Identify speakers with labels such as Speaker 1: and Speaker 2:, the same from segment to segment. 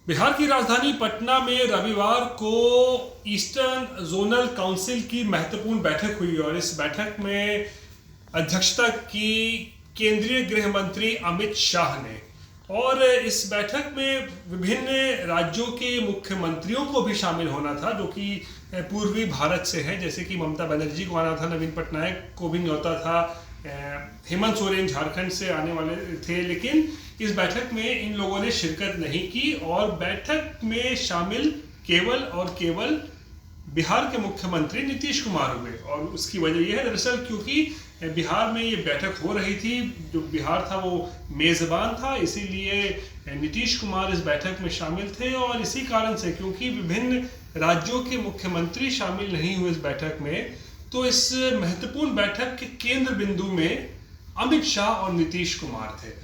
Speaker 1: बिहार की राजधानी पटना में रविवार को ईस्टर्न जोनल काउंसिल की महत्वपूर्ण बैठक हुई और इस बैठक में अध्यक्षता की केंद्रीय गृह मंत्री अमित शाह ने। और इस बैठक में विभिन्न राज्यों के मुख्यमंत्रियों को भी शामिल होना था जो कि पूर्वी भारत से हैं, जैसे कि ममता बनर्जी को आना था, नवीन पटनायक को भी न्योता था, हेमंत सोरेन झारखंड से आने वाले थे। लेकिन इस बैठक में इन लोगों ने शिरकत नहीं की और बैठक में शामिल केवल और केवल बिहार के मुख्यमंत्री नीतीश कुमार हुए। और उसकी वजह यह है दरअसल क्योंकि बिहार में ये बैठक हो रही थी, जो बिहार था वो मेज़बान था, इसीलिए नीतीश कुमार इस बैठक में शामिल थे। और इसी कारण से क्योंकि विभिन्न राज्यों के मुख्यमंत्री शामिल नहीं हुए इस बैठक में, तो इस महत्वपूर्ण बैठक के केंद्र बिंदु में अमित शाह और नीतीश कुमार थे।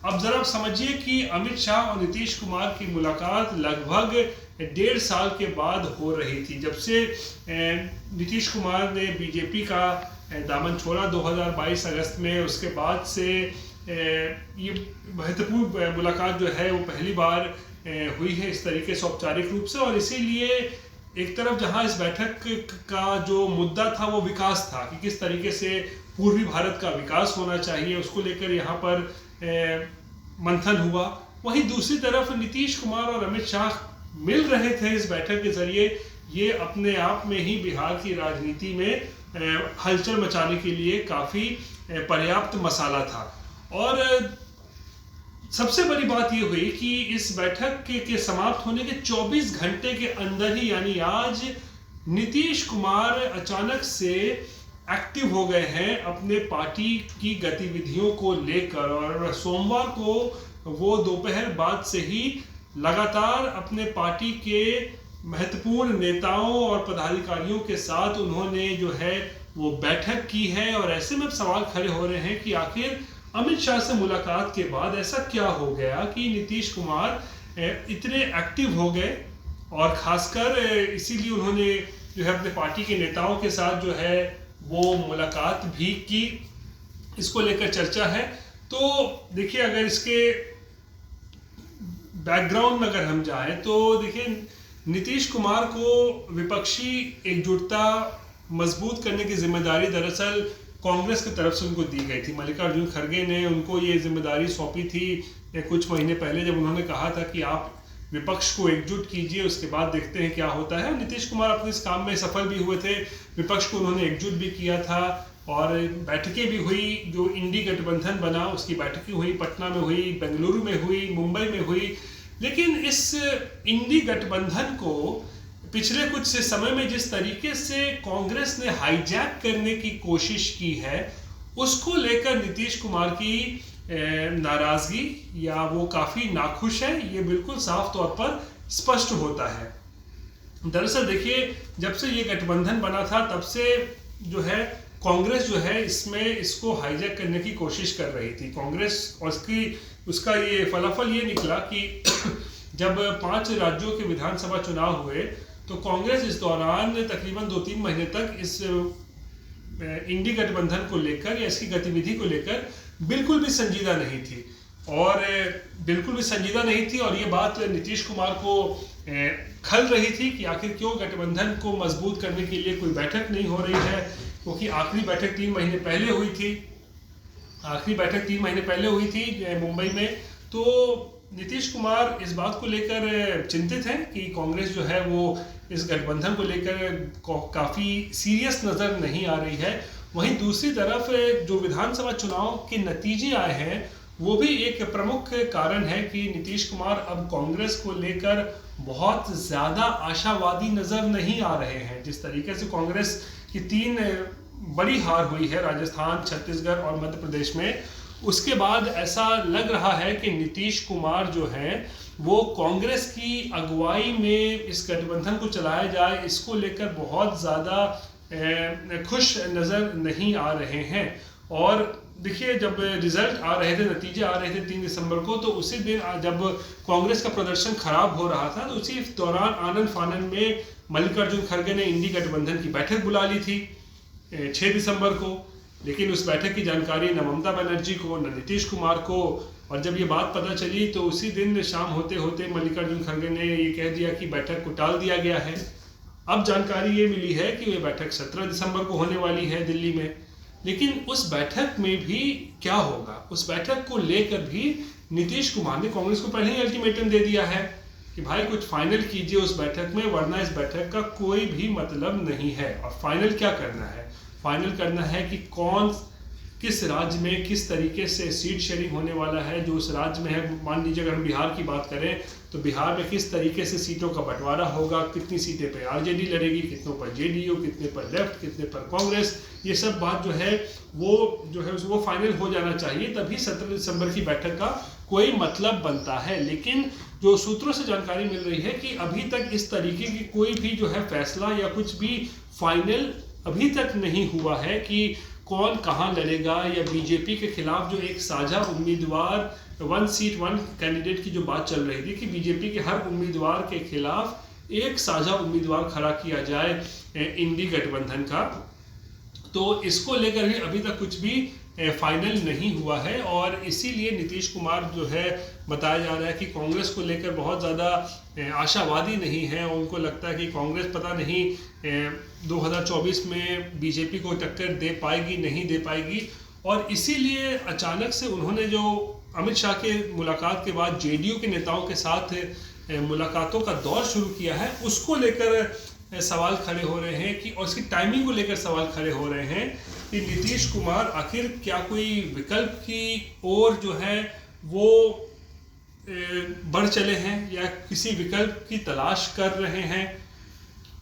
Speaker 1: अब जरा समझिए कि अमित शाह और नीतीश कुमार की मुलाकात लगभग 1.5 साल के बाद हो रही थी, जब से नीतीश कुमार ने बीजेपी का दामन छोड़ा 2022 अगस्त में। उसके बाद से ये महत्वपूर्ण मुलाकात जो है वो पहली बार हुई है इस तरीके से औपचारिक रूप से। और इसीलिए एक तरफ जहां इस बैठक का जो मुद्दा था वो विकास था कि किस तरीके से पूर्वी भारत का विकास होना चाहिए, उसको लेकर यहाँ पर मंथन हुआ। वहीं दूसरी तरफ नीतीश कुमार और अमित शाह मिल रहे थे इस बैठक के जरिए। ये अपने आप में ही बिहार की राजनीति में हलचल मचाने के लिए काफी पर्याप्त मसाला था। और सबसे बड़ी बात ये हुई कि इस बैठक के समाप्त होने के 24 घंटे के अंदर ही, यानी आज, नीतीश कुमार अचानक से एक्टिव हो गए हैं अपने पार्टी की गतिविधियों को लेकर। और सोमवार को वो दोपहर बाद से ही लगातार अपने पार्टी के महत्वपूर्ण नेताओं और पदाधिकारियों के साथ उन्होंने जो है वो बैठक की है। और ऐसे में सवाल खड़े हो रहे हैं कि आखिर अमित शाह से मुलाकात के बाद ऐसा क्या हो गया कि नीतीश कुमार इतने एक्टिव हो गए। और खासकर इसीलिए उन्होंने जो है अपने पार्टी के नेताओं के साथ जो है वो मुलाकात भी की, इसको लेकर चर्चा है। तो देखिए, अगर इसके बैकग्राउंड में अगर हम जाएं तो देखिए, नीतीश कुमार को विपक्षी एकजुटता मजबूत करने की जिम्मेदारी दरअसल कांग्रेस की तरफ से उनको दी गई थी। मल्लिकार्जुन खड़गे ने उनको ये जिम्मेदारी सौंपी थी कुछ महीने पहले, जब उन्होंने कहा था कि आप विपक्ष को एकजुट कीजिए, उसके बाद देखते हैं क्या होता है। नीतीश कुमार अपने इस काम में सफल भी हुए थे, विपक्ष को उन्होंने एकजुट भी किया था और बैठकें भी हुई। जो इंडी गठबंधन बना उसकी बैठकें हुई, पटना में हुई, बेंगलुरु में हुई, मुंबई में हुई। लेकिन इस इंडी गठबंधन को पिछले कुछ समय में जिस तरीके से कांग्रेस ने हाईजैक करने की कोशिश की है, उसको लेकर नीतीश कुमार की नाराजगी या वो काफी नाखुश है, ये बिल्कुल साफ तौर पर स्पष्ट होता है। दरअसल देखिए, जब से ये गठबंधन बना था तब से जो है कांग्रेस जो है इसको हाईजैक करने की कोशिश कर रही थी कांग्रेस। और उसका ये फलाफल ये निकला कि जब 5 राज्यों के विधानसभा चुनाव हुए तो कांग्रेस इस दौरान तकरीबन 2-3 महीने तक इस इंडी गठबंधन को लेकर या इसकी गतिविधि को लेकर बिल्कुल भी संजीदा नहीं थी। और बिल्कुल भी संजीदा नहीं थी और ये बात नीतीश कुमार को खल रही थी कि आखिर क्यों गठबंधन को मजबूत करने के लिए कोई बैठक नहीं हो रही है, क्योंकि आखिरी बैठक 3 महीने पहले हुई थी। आखिरी बैठक 3 महीने पहले हुई थी मुंबई में। तो नीतीश कुमार इस बात को लेकर चिंतित हैं कि कांग्रेस जो है वो इस गठबंधन को लेकर काफ़ी सीरियस नज़र नहीं आ रही है। वहीं दूसरी तरफ जो विधानसभा चुनाव के नतीजे आए हैं वो भी एक प्रमुख कारण है कि नीतीश कुमार अब कांग्रेस को लेकर बहुत ज़्यादा आशावादी नज़र नहीं आ रहे हैं। जिस तरीके से कांग्रेस की 3 बड़ी हार हुई है, राजस्थान, छत्तीसगढ़ और मध्य प्रदेश में, उसके बाद ऐसा लग रहा है कि नीतीश कुमार जो है वो कांग्रेस की अगुवाई में इस गठबंधन को चलाया जाए, इसको लेकर बहुत ज़्यादा खुश नज़र नहीं आ रहे हैं। और देखिए, जब रिजल्ट आ रहे थे, नतीजे आ रहे थे 3 दिसंबर को, तो उसी दिन जब कांग्रेस का प्रदर्शन खराब हो रहा था तो उसी दौरान आनंद फानन में मल्लिकार्जुन खड़गे ने इंडी गठबंधन की बैठक बुला ली थी 6 दिसंबर को। लेकिन उस बैठक की जानकारी न ममता बनर्जी को न नीतीश कुमार को और जब ये बात पता चली तो उसी दिन शाम होते होते मल्लिकार्जुन खड़गे ने ये कह दिया कि बैठक को टाल दिया गया है। अब जानकारी ये मिली है कि ये बैठक 17 दिसंबर को होने वाली है दिल्ली में। लेकिन उस बैठक में भी क्या होगा, उस बैठक को लेकर भी नीतीश कुमार ने कांग्रेस को पहले ही अल्टीमेटम दे दिया है कि भाई कुछ फाइनल कीजिए उस बैठक में, वरना इस बैठक का कोई भी मतलब नहीं है। और फाइनल क्या करना है? फाइनल करना है कि कौन किस राज्य में किस तरीके से सीट शेयरिंग होने वाला है। जो उस राज्य में है, मान लीजिए अगर हम बिहार की बात करें तो बिहार में किस तरीके से सीटों का बंटवारा होगा, कितनी सीटें पे आरजेडी लड़ेगी, कितनों पर जेडीयू, कितने पर लेफ्ट, कितने पर कांग्रेस, ये सब बात जो है वो फाइनल हो जाना चाहिए, तभी 17 दिसंबर की बैठक का कोई मतलब बनता है। लेकिन जो सूत्रों से जानकारी मिल रही है कि अभी तक इस तरीके की कोई भी जो है फैसला या कुछ भी फाइनल अभी तक नहीं हुआ है कि कौन कहाँ लड़ेगा, या बीजेपी के खिलाफ जो एक साझा उम्मीदवार 1 सीट 1 कैंडिडेट की जो बात चल रही थी कि बीजेपी के हर उम्मीदवार के खिलाफ एक साझा उम्मीदवार खड़ा किया जाए इंडी गठबंधन का, तो इसको लेकर भी अभी तक कुछ भी फाइनल नहीं हुआ है। और इसीलिए नीतीश कुमार जो है बताया जा रहा है कि कांग्रेस को लेकर बहुत ज़्यादा आशावादी नहीं है। उनको लगता है कि कांग्रेस पता नहीं 2024 में बीजेपी को टक्कर दे पाएगी नहीं दे पाएगी। और इसीलिए अचानक से उन्होंने जो अमित शाह के मुलाकात के बाद जेडीयू के नेताओं के साथ मुलाकातों का दौर शुरू किया है, उसको लेकर सवाल खड़े हो रहे हैं कि, और उसकी टाइमिंग को लेकर सवाल खड़े हो रहे हैं कि नीतीश कुमार आखिर क्या कोई विकल्प की ओर जो है वो बढ़ चले हैं या किसी विकल्प की तलाश कर रहे हैं।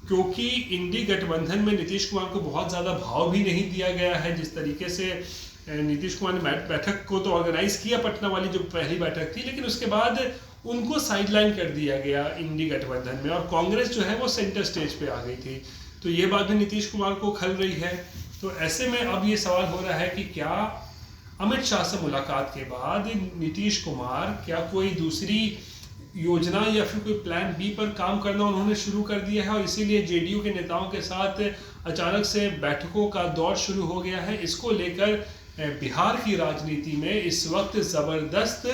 Speaker 1: क्योंकि इंडी गठबंधन में नीतीश कुमार को बहुत ज़्यादा भाव भी नहीं दिया गया है। जिस तरीके से नीतीश कुमार ने बैठक को तो ऑर्गेनाइज किया, पटना वाली जो पहली बैठक थी, लेकिन उसके बाद उनको साइडलाइन कर दिया गया इंडी गठबंधन में, और कांग्रेस जो है वो सेंटर स्टेज पे आ गई थी। तो ये बात भी नीतीश कुमार को खल रही है। तो ऐसे में अब ये सवाल हो रहा है कि क्या अमित शाह से मुलाकात के बाद नीतीश कुमार क्या कोई दूसरी योजना या फिर कोई प्लान बी पर काम करना उन्होंने शुरू कर दिया है, और इसीलिए जेडीयू के नेताओं के साथ अचानक से बैठकों का दौर शुरू हो गया है। इसको लेकर बिहार की राजनीति में इस वक्त ज़बरदस्त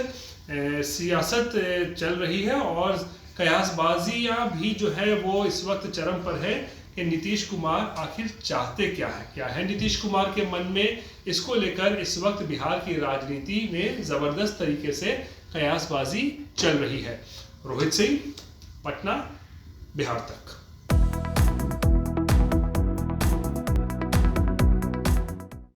Speaker 1: सियासत चल रही है, और कयासबाजियाँ भी जो है वो इस वक्त चरम पर है कि नीतीश कुमार आखिर चाहते क्या है नीतीश कुमार के मन में। इसको लेकर इस वक्त बिहार की राजनीति में ज़बरदस्त तरीके से कयासबाजी चल रही है। रोहित सिंह, पटना, बिहार तक।